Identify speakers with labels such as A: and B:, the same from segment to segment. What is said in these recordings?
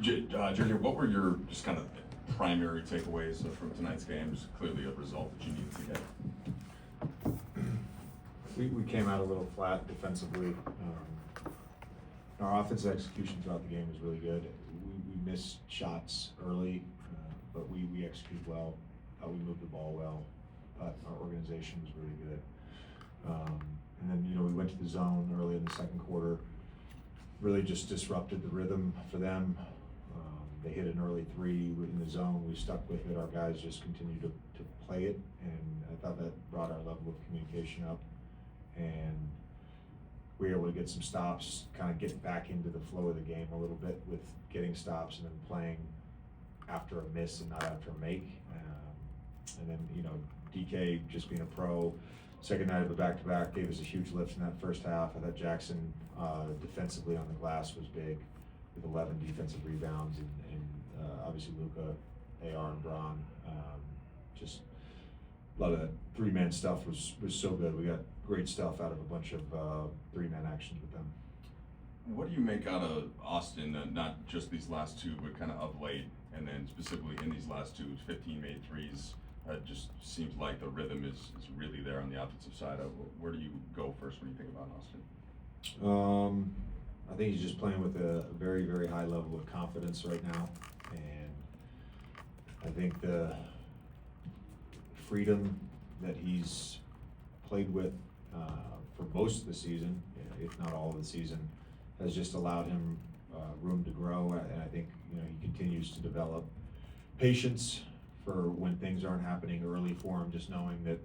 A: JJ, what were your just kind of primary takeaways from tonight's game? It was clearly a result that you needed to get.
B: We came out a little flat defensively. Our offensive execution throughout the game was really good. We missed shots early, but we executed well. We moved the ball well. Our organization was really good. And then, we went to the zone early in the second quarter. Really just disrupted the rhythm for them. They hit an early three in the zone. We stuck with it. Our guys just continued to play it, and I thought that brought our level of communication up. And we were able to get some stops, kind of get back into the flow of the game a little bit with getting stops and then playing after a miss and not after a make. And then, DK just being a pro, second night of a back-to-back, gave us a huge lift in that first half. I thought Jackson defensively on the glass was big with 11 defensive rebounds, and obviously Luka, AR, and Braun. Just a lot of that three-man stuff was so good. We got great stuff out of a bunch of three-man actions with them.
A: What do you make out of Austin, not just these last two, but kind of late, and then specifically in these last two, 15 made threes? It just seems like the rhythm is really there on the offensive side. Where do you go first when you think about Austin?
B: I think he's just playing with a very, very high level of confidence right now, and I think the freedom that he's played with for most of the season, if not all of the season, has just allowed him room to grow, and I think he continues to develop patience for when things aren't happening early for him, just knowing that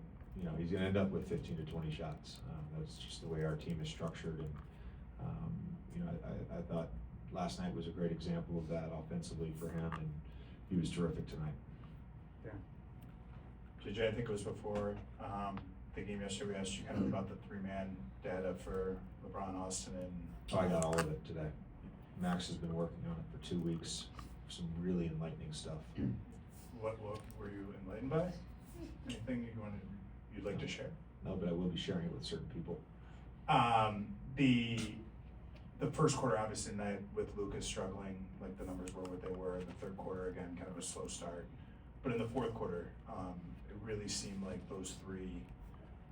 B: he's going to end up with 15 to 20 shots. That's just the way our team is structured, and I thought last night was a great example of that offensively for him, and he was terrific tonight.
C: Yeah. JJ, I think it was before the game yesterday, we asked you kind of about the three-man data for LeBron, Austin, and...
B: Oh, I got all of it today. Max has been working on it for 2 weeks. Some really enlightening stuff.
C: What were you enlightened by? Anything you'd like to share?
B: No, but I will be sharing it with certain people.
C: The first quarter, obviously, tonight with Luka struggling, like the numbers were what they were. In the third quarter, again, kind of a slow start. But in the fourth quarter, it really seemed like those three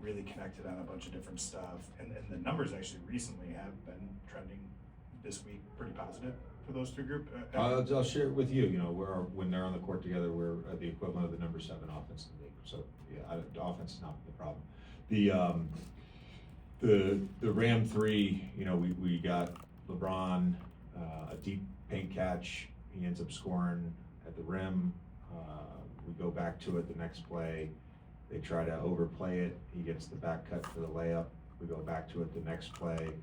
C: really connected on a bunch of different stuff. And the numbers actually recently have been trending this week pretty positive for those three groups.
B: I'll share it with you. When they're on the court together, we're the equivalent of the number 7 offense in the league. So yeah, the offense is not the problem. The Ram 3, we got LeBron, a deep paint catch. He ends up scoring at the rim. We go back to it the next play. They try to overplay it. He gets the back cut for the layup. We go back to it the next play.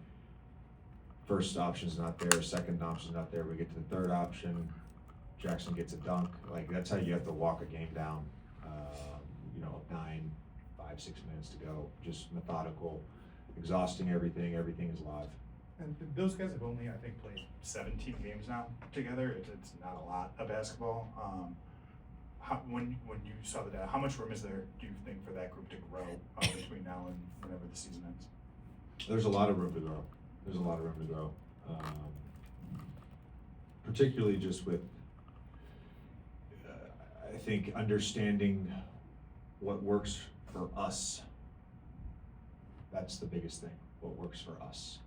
B: First option's not there. Second option's not there. We get to the third option. Jackson gets a dunk. That's how you have to walk a game down. 9, 5, 6 minutes to go. Just methodical, exhausting everything. Everything is live.
C: And those guys have only, I think, played 17 games now together. It's not a lot of basketball. When you saw the data, how much room is there, do you think, for that group to grow between now and whenever the season ends?
B: There's a lot of room to grow. There's a lot of room to grow. Particularly just with, I think, understanding what works for us. That's the biggest thing, what works for us.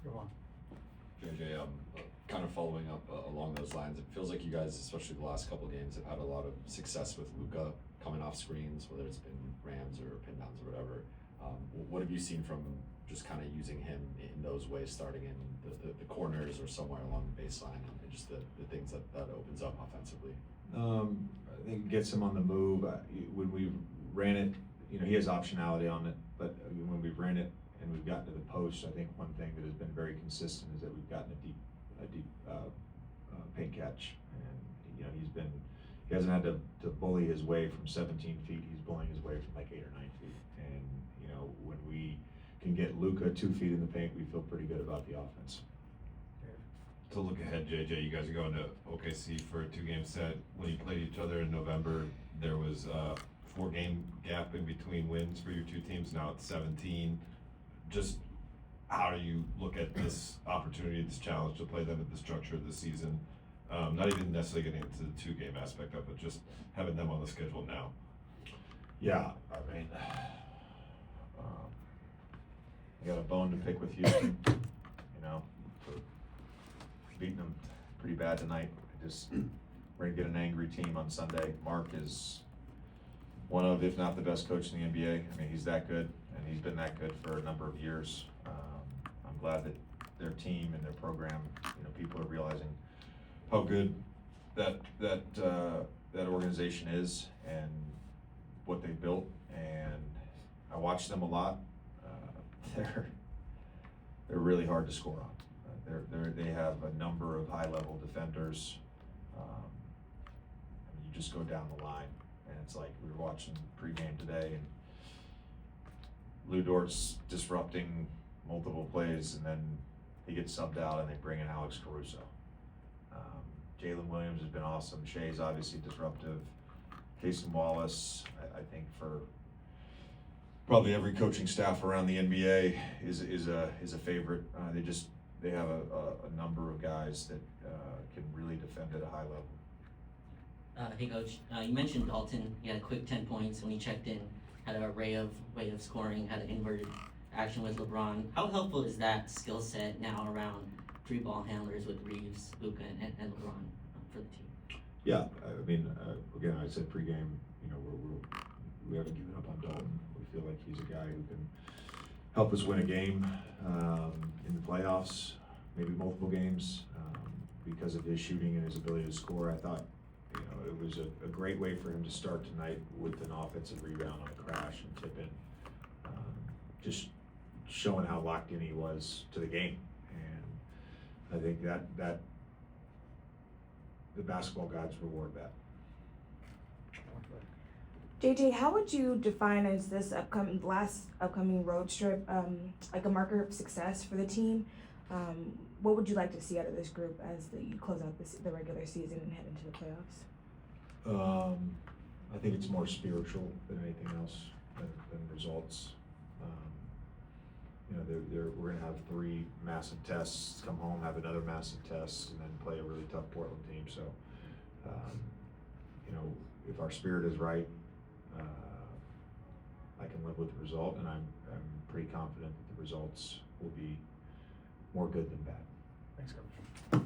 C: Go on.
D: JJ, kind of following up along those lines, it feels like you guys, especially the last couple of games, have had a lot of success with Luka coming off screens, whether it's been rams or pin downs or whatever. What have you seen from just kind of using him in those ways, starting in the corners or somewhere along the baseline, and just the things that opens up offensively?
B: I think it gets him on the move. When we ran it, he has optionality on it, but when we ran it and we've gotten to the post, I think one thing that has been very consistent is that we've gotten a deep paint catch, and he hasn't had to bully his way from 17 feet. He's bullying his way from 8 or 9 feet, and when we can get Luka 2 feet in the paint, we feel pretty good about the offense.
E: To look ahead, JJ, you guys are going to OKC for a 2-game set. When you played each other in November, there was a 4-game gap in between wins for your two teams. Now it's 17. Just how do you look at this opportunity, this challenge to play them at the structure of the season? Not even necessarily getting into the 2-game aspect of it, just having them on the schedule now.
B: Yeah, I mean, I got a bone to pick with Houston, you know, for beating them pretty bad tonight. We're gonna get an angry team on Sunday. Mark is one of, if not the best coach in the NBA. I mean, he's that good, and he's been that good for a number of years. I'm glad that their team and their program, you know, people are realizing how good that organization is and what they built. And I watch them a lot. They're really hard to score on. They have a number of high-level defenders. You just go down the line, and it's like we were watching pregame today, and Lou Dort's disrupting multiple plays, and then he gets subbed out, and they bring in Alex Caruso. Jalen Williams has been awesome. Shea's obviously disruptive. Casey Wallace, I think for probably every coaching staff around the NBA is a favorite. They have a number of guys that can really defend at a high level.
F: Hey Coach, you mentioned Dalton. He had a quick 10 points when he checked in, had an array of way of scoring, had an inverted action with LeBron. How helpful is that skill set now around 3 ball handlers with Reaves, Luka, and LeBron for the team?
B: Yeah, I mean, again, I said pregame, you know, we haven't given up on Dalton. We feel like he's a guy who can help us win a game in the playoffs, maybe multiple games, because of his shooting and his ability to score. I thought, you know, it was a great way for him to start tonight with an offensive rebound on a crash and tip in, just showing how locked in he was to the game. And I think that the basketball gods reward that.
G: JJ, how would you define as this upcoming road trip like a marker of success for the team? What would you like to see out of this group as you close out the regular season and head into the playoffs?
B: I think it's more spiritual than anything else than results. You know, we're going to have 3 massive tests, come home, have another massive test, and then play a really tough Portland team. So, you know, if our spirit is right, I can live with the result, and I'm pretty confident that the results will be more good than bad.
C: Thanks, Coach.